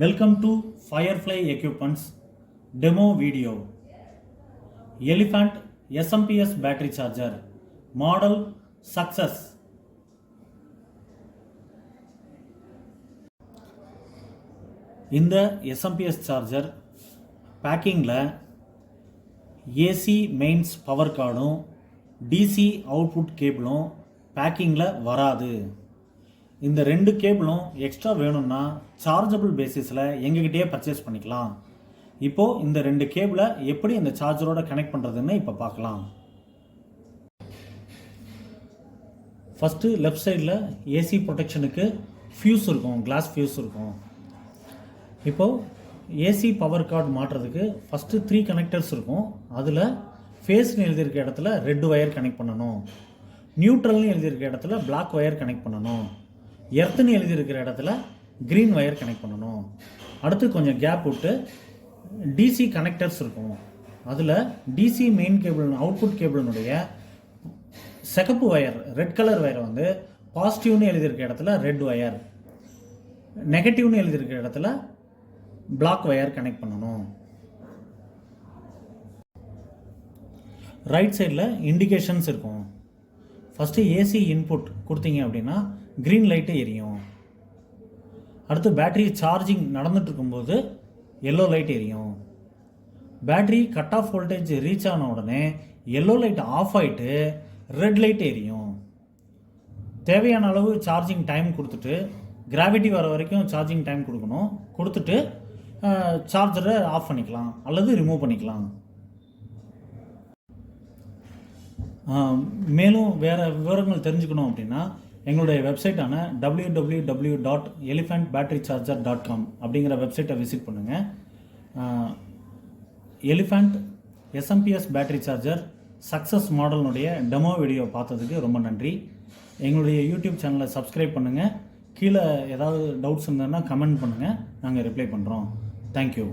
Welcome to Firefly Equipment's demo video. Elephant SMPS battery charger model success. இந்த SMPS charger பேக்கிங்கில் AC mains power கார்டும் DC output கேபிளும் பேக்கிங்கில் வராது. இந்த ரெண்டு கேபிளும் extra வேணும்னா chargeable பேசிஸில் எங்ககிட்டயே பர்ச்சேஸ் பண்ணிக்கலாம். இப்போது இந்த ரெண்டு கேபிளை எப்படி இந்த சார்ஜரோட கனெக்ட் பண்ணுறதுன்னு இப்போ பார்க்கலாம். ஃபஸ்ட்டு லெஃப்ட் சைடில் ஏசி ப்ரொடெக்ஷனுக்கு ஃபியூஸ் இருக்கும், கிளாஸ் ஃபியூஸ் இருக்கும். இப்போது ஏசி பவர் கார்டு மாட்டுறதுக்கு ஃபஸ்ட்டு 3 கனெக்டர்ஸ் இருக்கும். அதில் ஃபேஸ்னு எழுதியிருக்க இடத்துல ரெட் ஒயர் கனெக்ட் பண்ணணும், நியூட்ரல்னு எழுதியிருக்க இடத்துல பிளாக் ஒயர் கனெக்ட் பண்ணணும், எர்த்துன்னு எழுதியிருக்கிற இடத்துல க்ரீன் ஒயர் கனெக்ட் பண்ணணும். அடுத்து கொஞ்சம் கேப் விட்டு டிசி கனெக்டர்ஸ் இருக்கும். அதில் டிசி மெயின் கேபிள் அவுட்புட் கேபிளினுடைய சிகப்பு ஒயர் ரெட் கலர் ஒயரை வந்து பாசிட்டிவ்னு எழுதியிருக்க இடத்துல ரெட் ஒயர், நெகட்டிவ்னு எழுதியிருக்க இடத்துல பிளாக் ஒயர் கனெக்ட் பண்ணணும். ரைட் சைடில் இண்டிகேஷன்ஸ் இருக்கும். ஃபஸ்ட்டு ஏசி இன்புட் கொடுத்தீங்க அப்படின்னா க்ரீன் லைட்டு எரியும். அடுத்து பேட்ரி சார்ஜிங் நடந்துட்டு இருக்கும்போது எல்லோ லைட் எரியும். Battery cut off voltage reach ஆன உடனே எல்லோ லைட் ஆஃப் ஆகிட்டு ரெட் லைட் எரியும். தேவையான அளவு சார்ஜிங் டைம் கொடுத்துட்டு கிராவிட்டி வர வரைக்கும் சார்ஜிங் டைம் கொடுக்கணும். கொடுத்துட்டு சார்ஜரை ஆஃப் பண்ணிக்கலாம் அல்லது ரிமூவ் பண்ணிக்கலாம். மேலும் வேறு விவரங்கள் தெரிஞ்சுக்கணும் அப்படின்னா எங்களுடைய வெப்சைட்டான www.elephantbatterycharger.com அப்படிங்கிற வெப்சைட்டை விசிட் பண்ணுங்கள். Elephant SMPS battery charger success மாடலினுடைய டெமோ வீடியோ பார்த்ததுக்கு ரொம்ப நன்றி. எங்களுடைய யூடியூப் சேனலை சப்ஸ்கிரைப் பண்ணுங்கள். கீழே ஏதாவது டவுட்ஸ் இருந்ததுன்னா கமெண்ட் பண்ணுங்கள், நாங்கள் ரிப்ளை பண்ணுறோம். தேங்க்யூ.